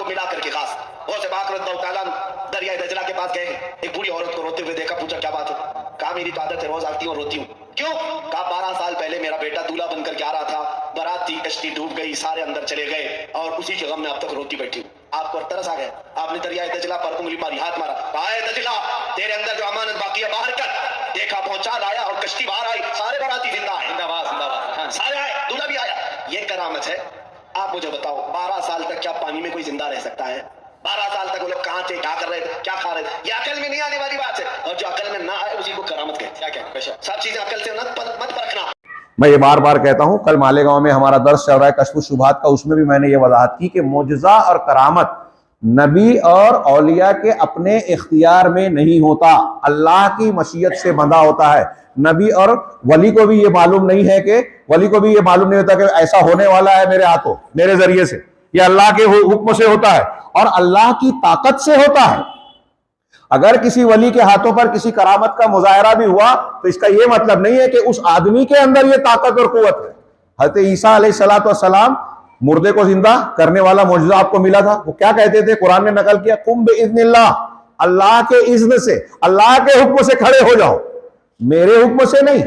मिला करके खास वो से दरिया दजला के पास गए। एक बूढ़ी औरत को रोते हुए देखा, पूछा क्या बात है? कहा मेरी तो आदत है, रोज आती हूँ रोती हूँ। क्यों? कहा 12 साल पहले मेरा बेटा दूल्हा बनकर के आ रहा था, बारात थी, कश्ती डूब गई, सारे अंदर चले गए और उसी के गम में अब तक रोती बैठी हूँ। आपको तरस आ गया, आपने दरिया दजला पर उंगली मारी, हाथ मारा, कहा दजला तेरे अंदर जो अमानत बाकी है बाहर कर। देखा, पहुंचा, लाया और कश्ती बाहर आई, सारे बाराती जिंदा है, जिंदाबाद जिंदाबाद, सारे आए, दूल्हा भी आया। ये करामत है। आप मुझे बताओ 12 साल तक क्या पानी में कोई जिंदा रह सकता है? 12 साल तक वो लोग कहां थे, क्या कर रहे थे, क्या खा रहे थे? ये अकल में नहीं आने वाली बात है, और जो अकल में ना आए उसी को करामत कहते हैं। क्या सब चीजें अकल से मत परखना। मैं ये बार बार कहता हूं, कल मालेगांव में हमारा दर्स चल रहा है कश्फ शुबहात का, उसमें भी मैंने ये वजाहत की कि मोजज़ा और करामत नबी और औलिया के अपने इख्तियार में नहीं होता, अल्लाह की मशीयत से बंधा होता है। नबी और वली को भी ये मालूम नहीं है कि वली को भी ये मालूम नहीं होता कि ऐसा होने वाला है मेरे हाथों, मेरे जरिए से। ये अल्लाह के हुक्म से होता है और अल्लाह की ताकत से होता है। अगर किसी वली के हाथों पर किसी करामत का मुजाहरा भी हुआ तो इसका यह मतलब नहीं है कि उस आदमी के अंदर यह ताकत और कुव्वत है। हज़रत ईसा अलैहिस्सलाम मुर्दे को जिंदा करने वाला मौजूदा आपको मिला था। वो क्या कहते थे? कुरान ने नकल किया, कुम बिइज़्निल्लाह, अल्लाह के इज़्न से, अल्लाह के हुक्म से खड़े हो जाओ, मेरे हुक्म से नहीं।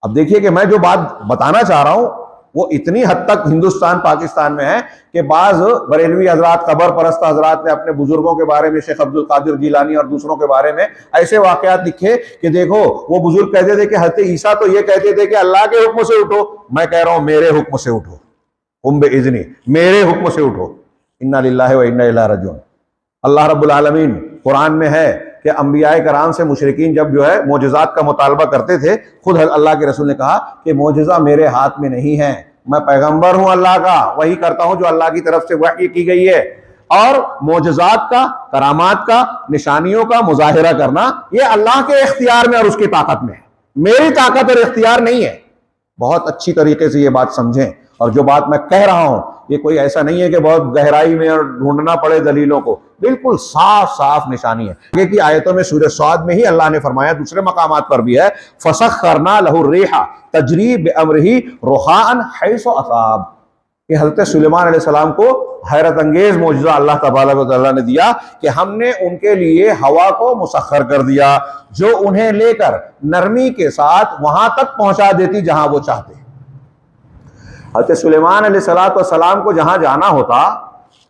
अब देखिए कि मैं जो बात बताना चाह रहा हूं वो इतनी हद तक हिंदुस्तान पाकिस्तान में है कि बाज बरेलवी हजरात, कबर परस्त हजरात ने अपने बुजुर्गों के बारे में, शेख अब्दुल कादिर जिलानी और दूसरों के बारे में ऐसे वाकयात लिखे कि देखो वो बुजुर्ग कहते थे कि हज़रत ईसा तो ये कहते थे कि अल्लाह के हुक्म से उठो, मैं कह रहा हूं मेरे हुक्म से उठो, उम बिइज़्नी, मेरे हुक्म से उठो। इन्ना लिल्लाहि व इन्ना इलैहि राजिऊन। अल्लाह रब्बुल आलमीन कुरान में है कि अंबियाए कराम से मुशरिकीन जब जो है मोजज़ात का मुतालबा करते थे, खुद अल्लाह के रसूल ने कहा कि मोजज़ा मेरे हाथ में नहीं है, मैं पैगंबर हूं अल्लाह का, वही करता हूं जो अल्लाह की तरफ से वही की गई है। और मोजज़ात का, करामात का, निशानियों का मुजाहिरा करना ये अल्लाह के इख्तियार में और उसकी ताकत में है, मेरी ताकत और इख्तियार नहीं है। बहुत अच्छी तरीके से ये बात समझें। और जो बात मैं कह रहा हूं ये कोई ऐसा नहीं है कि बहुत गहराई में और ढूंढना पड़े दलीलों को, बिल्कुल साफ साफ निशानी है। आगे की आयतों में सूरह स्वाद में ही अल्लाह ने फरमाया, दूसरे मकामात पर भी है, फसख्खरना लहु रिहा तजरी बिअम्रिही रुखाअन हैसु असाब। कि हज़रत सुलेमान अलैहिस्सलाम को हैरत अंगेज मौजज़ा अल्लाह तबारक व तआला ने दिया कि हमने उनके लिए हवा को मुसख्खर कर दिया जो उन्हें लेकर नरमी के साथ वहां तक पहुंचा देती जहां वो चाहते। हज़रत सुलेमान अलैहिस्सलाम को जहां जाना होता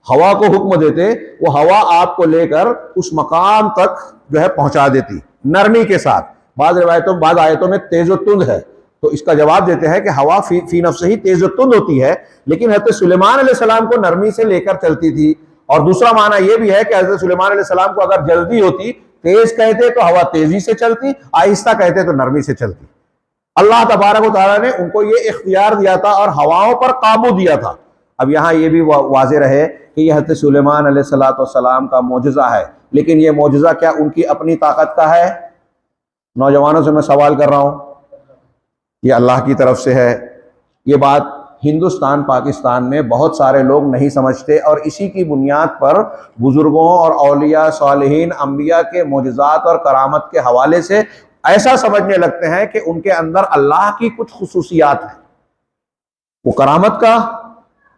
हवा को हुक्म देते, वो हवा आपको लेकर उस मकाम तक जो है पहुंचा देती नरमी के साथ। बाद आयतों में तेज व तुंद है, तो इसका जवाब देते हैं कि हवा फी नफ्स ही तेज व तुंद होती है, लेकिन हज़रत सुलेमान अलैहिस्सलाम को नरमी से लेकर चलती थी। और दूसरा माना यह भी है कि हज़रत सुलेमान अलैहिस्सलाम को अगर जल्दी होती, तेज कहते तो हवा तेजी से चलती, आहिस्ता कहते तो नरमी से चलती। अल्लाह तबारक व तआला ने उनको ये इख्तियार दिया था और हवाओं पर काबू दिया था। अब यहाँ ये भी वाज़ेह रहे कि यह हज़रत सुलेमान अलैहिस्सलाम का मोजज़ा है, लेकिन ये मोजज़ा क्या उनकी अपनी ताकत का है? नौजवानों से मैं सवाल कर रहा हूँ, ये अल्लाह की तरफ से है। ये बात हिंदुस्तान पाकिस्तान में बहुत सारे लोग नहीं समझते और इसी की बुनियाद पर बुजुर्गों और औलिया सालिहीन अंबिया के मोजज़ात और करामत के हवाले से ऐसा समझने लगते हैं कि उनके अंदर अल्लाह की कुछ खुसूसियात हैं। वो करामत का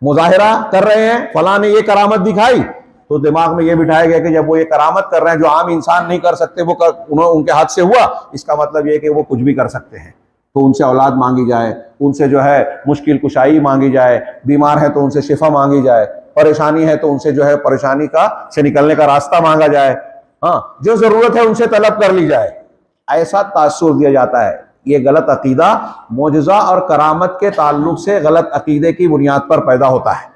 मुजाहिरा कर रहे हैं, फलां ने ये करामत दिखाई, तो दिमाग में ये बिठाया गया कि जब वो ये करामत कर रहे हैं जो आम इंसान नहीं कर सकते, वो उनके हाथ से हुआ, इसका मतलब ये कि वो कुछ भी कर सकते हैं। तो उनसे औलाद मांगी जाए, उनसे जो है मुश्किल कुशाई मांगी जाए, बीमार है तो उनसे शिफा मांगी जाए, परेशानी है तो उनसे जो है परेशानी का से निकलने का रास्ता मांगा जाए, हाँ, जो जरूरत है उनसे तलब कर ली जाए, ऐसा तासुर दिया जाता है। ये गलत अकीदा मोजज़ा और करामत के ताल्लुक से गलत अकीदे की बुनियाद पर पैदा होता है।